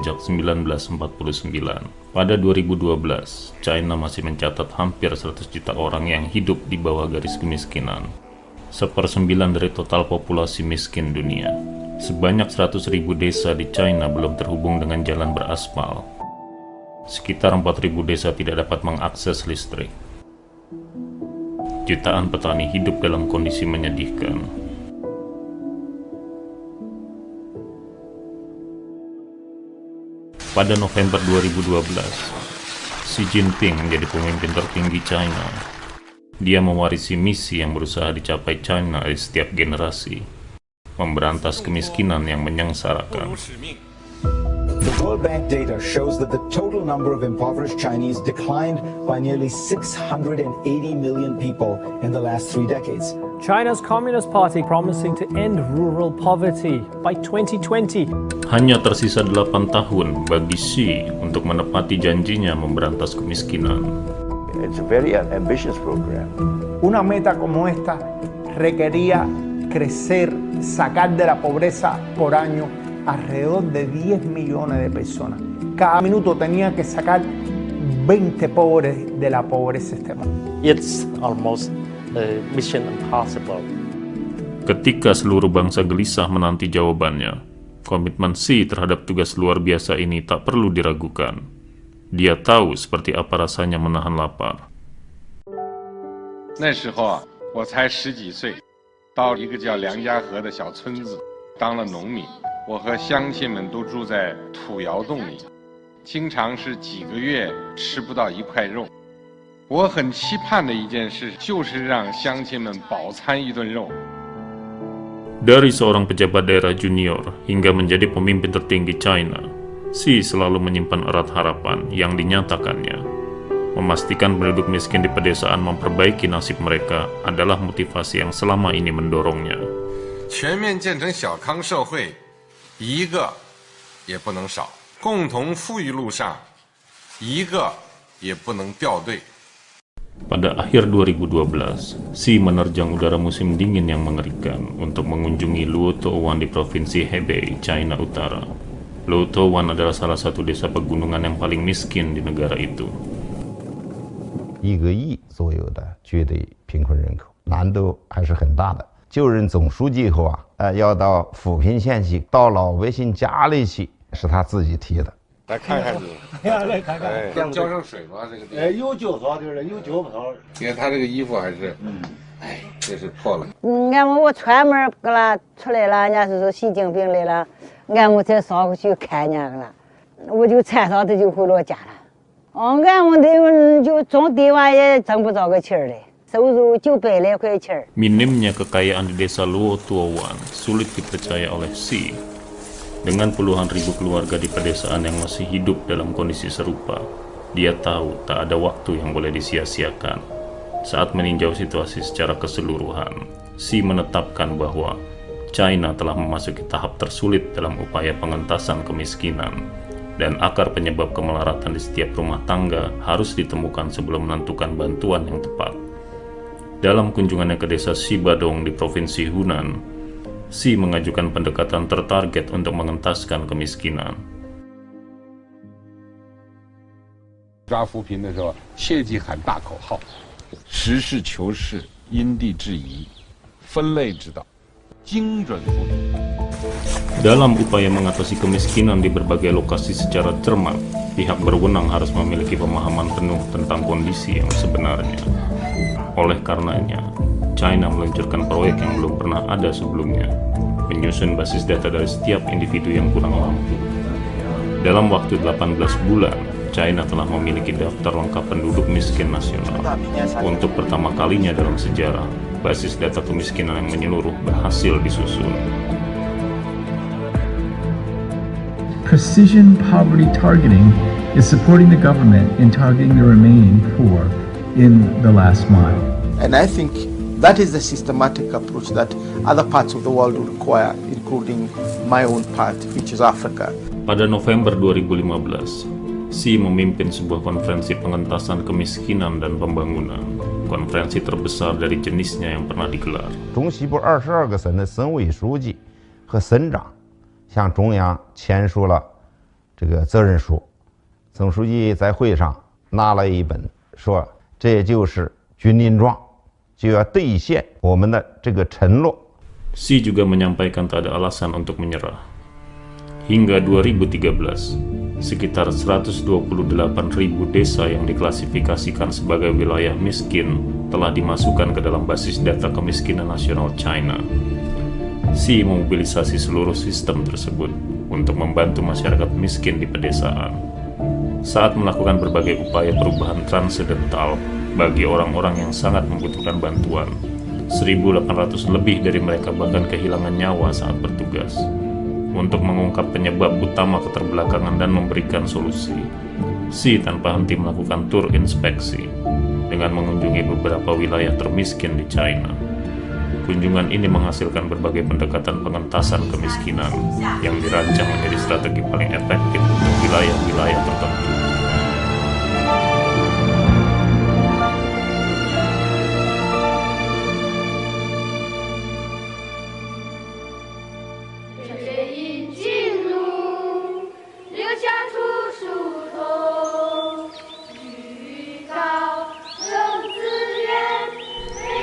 sejak 1949. Pada 2012, China masih mencatat hampir 100 juta orang yang hidup di bawah garis kemiskinan. 1/9 dari total populasi miskin dunia. Sebanyak 100.000 desa di China belum terhubung dengan jalan beraspal. Sekitar 4.000 desa tidak dapat mengakses listrik. Jutaan petani hidup dalam kondisi menyedihkan. Pada November 2012, Xi Jinping menjadi pemimpin tertinggi China. Dia mewarisi misi yang berusaha dicapai China dari setiap generasi, memberantas kemiskinan yang menyengsarakan. The World Bank data shows that the total number of impoverished Chinese declined by nearly 680 million people in the last 3 decades. China's Communist Party promising to end rural poverty by 2020. Hanya tersisa 8 tahun bagi Xi untuk menepati janjinya memberantas kemiskinan. It's a very ambitious program. Una meta como esta requería crecer, sacar de la pobreza por año alrededor de 10 millones de personas. Cada minuto tenía que sacar 20 pobres de la pobreza extrema. It's almost mission impossible. Ketika seluruh bangsa gelisah menanti jawabannya, komitmen Xi terhadap tugas luar biasa ini tak perlu diragukan. Dia tahu seperti apa rasanya menahan lapar. 那时候我才10几岁，到一个叫梁家河的小村子当了农民。我和乡亲们都住在土窑洞里，经常是几个月吃不到1块肉。我很期盼的一件事就是让乡亲们饱餐一顿肉。 Dari seorang pejabat daerah junior hingga menjadi pemimpin tertinggi China, Xi selalu menyimpan erat harapan yang dinyatakannya. Memastikan penduduk miskin di pedesaan memperbaiki nasib mereka adalah motivasi yang selama ini mendorongnya. 全面建成小康社会，一个也不能少。共同富裕路上，一个也不能掉队。 Pada akhir 2012, Xi menerjang udara musim dingin yang mengerikan untuk mengunjungi Luotou di provinsi Hebei, China Utara. Luotou adalah salah satu desa pegunungan yang paling miskin di negara itu. 1个亿左右的绝对贫困人口，难度还是很大的。就任总书记以后要到扶贫县去，到老百姓家里去，是他自己提的。 来看看你，来看看，浇上水吗？这个地方有浇草的人，有浇不草。你看他这个衣服还是，这是破了。俺我串门给他出来了，人家是说习近平来了，俺我才上去看人家了，我就穿上他就回老家了。俺我的就种地娃也挣不着个钱儿嘞，收入900来块钱儿。 Minimnya kekayaan di desa Luotou sulit dipercaya oleh Xi. Dengan puluhan ribu keluarga di pedesaan yang masih hidup dalam kondisi serupa, dia tahu tak ada waktu yang boleh disia-siakan. Saat meninjau situasi secara keseluruhan, Xi menetapkan bahwa China telah memasuki tahap tersulit dalam upaya pengentasan kemiskinan, dan akar penyebab kemelaratan di setiap rumah tangga harus ditemukan sebelum menentukan bantuan yang tepat. Dalam kunjungannya ke desa Xibadong di provinsi Hunan, Xi mengajukan pendekatan tertarget untuk mengentaskan kemiskinan. 抓扶贫的时候，切忌喊大口号，实事求是，因地制宜，分类指导，精准扶贫。 Dalam upaya mengatasi kemiskinan di berbagai lokasi secara cermat, pihak berwenang harus memiliki pemahaman penuh tentang kondisi yang sebenarnya. Oleh karenanya, China meluncurkan proyek yang belum pernah ada sebelumnya, menyusun basis data dari setiap individu yang kurang mampu. Dalam waktu 18 bulan, China telah memiliki daftar lengkap penduduk miskin nasional. Untuk pertama kalinya dalam sejarah, basis data kemiskinan yang menyeluruh berhasil disusun. Precision poverty targeting is supporting the government in targeting the remaining poor in the last mile. And I think that is the systematic approach that other parts of the world will require, including my own part, which is Africa. Pada November 2015, Xi memimpin sebuah konferensi pengentasan kemiskinan dan pembangunan, konferensi terbesar dari jenisnya yang pernah digelar. 中西部22个省的省委书记和省长向中央签署了这个责任书。总书记在会上拿了一本，说这就是军令状，就要兑现我们的这个承诺。 Xi juga menyampaikan tak ada alasan untuk menyerah. Hingga 2013, sekitar 128.000 desa yang diklasifikasikan sebagai wilayah miskin telah dimasukkan ke dalam basis data kemiskinan nasional China. Xi memobilisasi seluruh sistem tersebut untuk membantu masyarakat miskin di pedesaan. Saat melakukan berbagai upaya perubahan transendental bagi orang-orang yang sangat membutuhkan bantuan, 1.800 lebih dari mereka bahkan kehilangan nyawa saat bertugas. Untuk mengungkap penyebab utama keterbelakangan dan memberikan solusi, Xi tanpa henti melakukan tur inspeksi dengan mengunjungi beberapa wilayah termiskin di China. Kunjungan ini menghasilkan berbagai pendekatan pengentasan kemiskinan yang dirancang menjadi strategi paling efektif untuk wilayah-wilayah tertentu.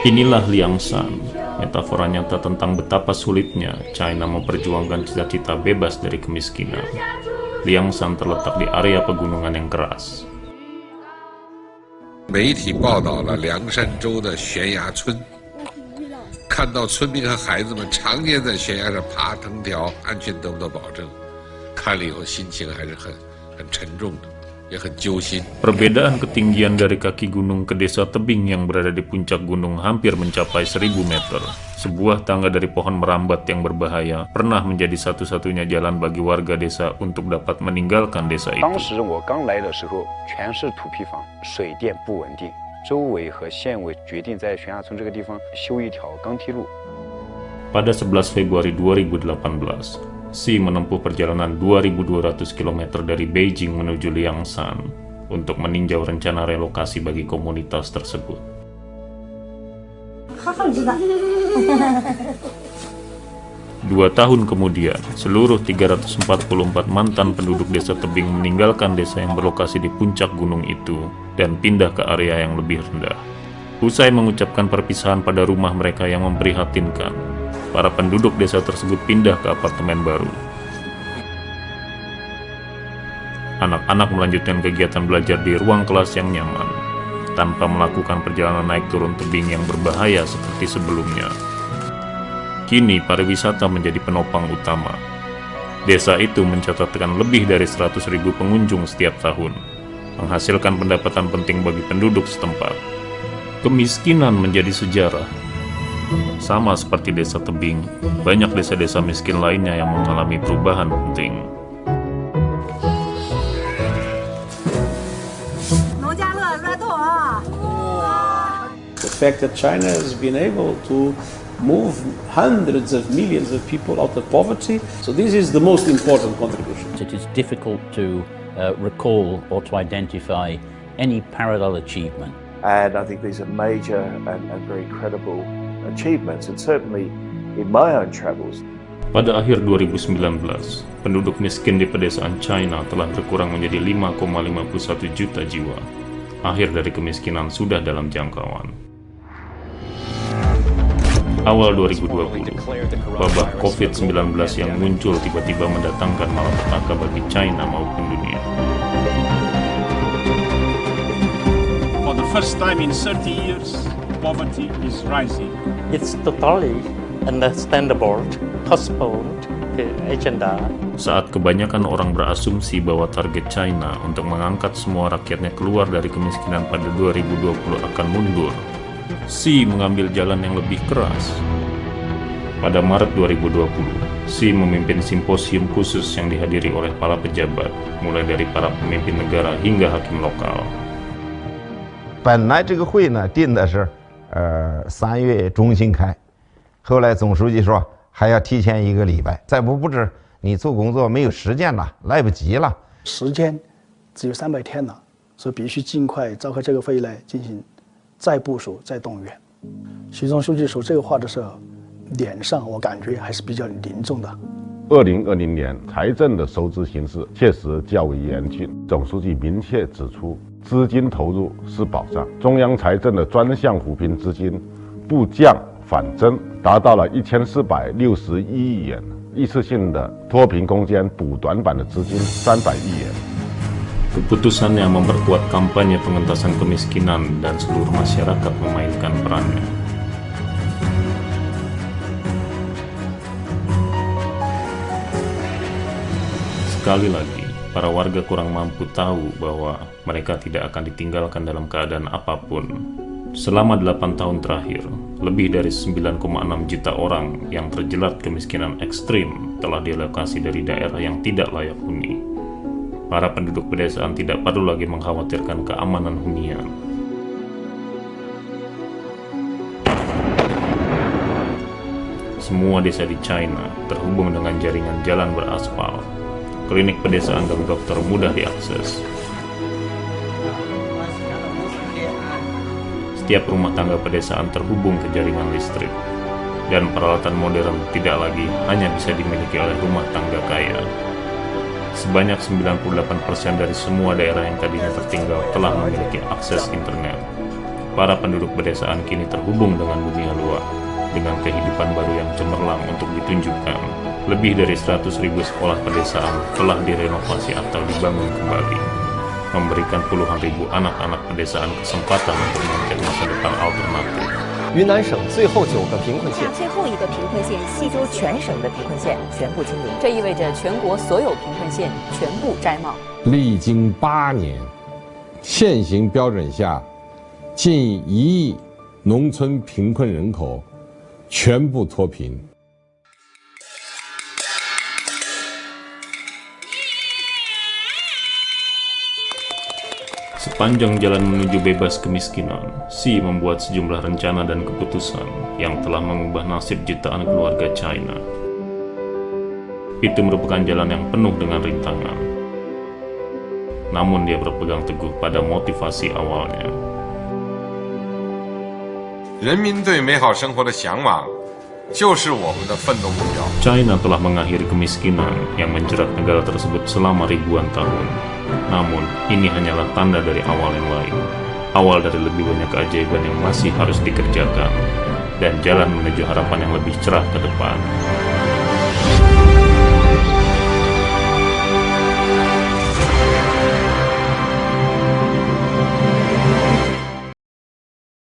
Inilah Liangshan, metafora nyata tentang betapa sulitnya China memperjuangkan cita-cita bebas dari kemiskinan. Liangshan terletak di area pegunungan yang keras. 媒体报道了凉山州的悬崖村，看到村民和孩子们常年在悬崖上爬藤条，安全得不到保证，看了以后心情还是很沉重的。 Perbedaan ketinggian dari kaki gunung ke desa tebing yang berada di puncak gunung hampir mencapai 1000 meter. Sebuah tangga dari pohon merambat yang berbahaya pernah menjadi satu-satunya jalan bagi warga desa untuk dapat meninggalkan desa itu. Pada 11 Februari 2018, Xi menempuh perjalanan 2.200 km dari Beijing menuju Liangshan untuk meninjau rencana relokasi bagi komunitas tersebut. 2 tahun kemudian, seluruh 344 mantan penduduk desa tebing meninggalkan desa yang berlokasi di puncak gunung itu dan pindah ke area yang lebih rendah. Usai mengucapkan perpisahan pada rumah mereka yang memprihatinkan, para penduduk desa tersebut pindah ke apartemen baru. Anak-anak melanjutkan kegiatan belajar di ruang kelas yang nyaman, tanpa melakukan perjalanan naik turun tebing yang berbahaya seperti sebelumnya. Kini pariwisata menjadi penopang utama. Desa itu mencatatkan lebih dari 100.000 pengunjung setiap tahun, menghasilkan pendapatan penting bagi penduduk setempat. Kemiskinan menjadi sejarah. Sama seperti desa tebing, banyak desa-desa miskin lainnya yang mengalami perubahan penting. The fact that China has been able to move hundreds of millions of people out of poverty, so this is the most important contribution. It is difficult to recall or to identify any parallel achievement. And I think these are major and very credible achievements, and certainly in my own travels. Pada akhir 2019, penduduk miskin di pedesaan China telah berkurang menjadi 5,51 juta jiwa. Akhir dari kemiskinan sudah dalam jangkauan. Awal 2020, wabah COVID-19 yang muncul tiba-tiba mendatangkan malapetaka bagi China maupun dunia. For the first time in 30 years, poverty is rising. It's totally understandable to postpone the agenda. Saat kebanyakan orang berasumsi bahwa target China untuk mengangkat semua rakyatnya keluar dari kemiskinan pada 2020 akan mundur, Xi mengambil jalan yang lebih keras. Pada Maret 2020, Xi memimpin simposium khusus yang dihadiri oleh para pejabat, mulai dari para pemimpin negara hingga hakim lokal. 本来这个会呢定的是3月中旬开，后来总书记说还要提前1个礼拜，再不布置你做工作没有时间了，来不及了。时间只有300天了，所以必须尽快召开这个会议来进行再部署、再动员。习总书记说这个话的时候，脸上我感觉还是比较凝重的。2020年财政的收支形势确实较为严峻。总书记明确指出，资金投入是保障，中央财政的专项扶贫资金不降反增，达到了1461亿元，一次性的脱贫攻坚补短板的资金300亿元。 Keputusan yang memperkuat kampanye pengentasan kemiskinan dan seluruh masyarakat memainkan perannya. Sekali lagi, para warga kurang mampu tahu bahwa mereka tidak akan ditinggalkan dalam keadaan apapun. Selama 8 tahun terakhir, lebih dari 9,6 juta orang yang terjerat kemiskinan ekstrim telah direlokasi dari daerah yang tidak layak huni. Para penduduk pedesaan tidak perlu lagi mengkhawatirkan keamanan hunian. Semua desa di China terhubung dengan jaringan jalan beraspal. Klinik pedesaan dan dokter mudah diakses. Setiap rumah tangga pedesaan terhubung ke jaringan listrik. Dan peralatan modern tidak lagi hanya bisa dimiliki oleh rumah tangga kaya. Sebanyak 98% dari semua daerah yang tadinya tertinggal telah memiliki akses internet. Para penduduk pedesaan kini terhubung dengan dunia luar, dengan kehidupan baru yang cemerlang untuk ditunjukkan. Lebih dari 100.000 sekolah pedesaan telah direnovasi atau dibangun kembali, memberikan puluhan ribu anak-anak pedesaan kesempatan untuk memiliki masa depan alternatif. 云南省最后9个贫困县，最后一个贫困县西周全省的贫困县全部清零，这意味着全国所有贫困县全部摘帽。历经8年，现行标准下，近1亿农村贫困人口全部脱贫。 Sepanjang jalan menuju bebas kemiskinan, Xi membuat sejumlah rencana dan keputusan yang telah mengubah nasib jutaan keluarga China. Itu merupakan jalan yang penuh dengan rintangan. Namun dia berpegang teguh pada motivasi awalnya. 人民对美好生活的向往，就是我们的奋斗目标。 China telah mengakhiri kemiskinan yang menjerat negara tersebut selama ribuan tahun. Namun, ini hanyalah tanda dari awal yang lain. Awal dari lebih banyak keajaiban yang masih harus dikerjakan. Dan jalan menuju harapan yang lebih cerah ke depan.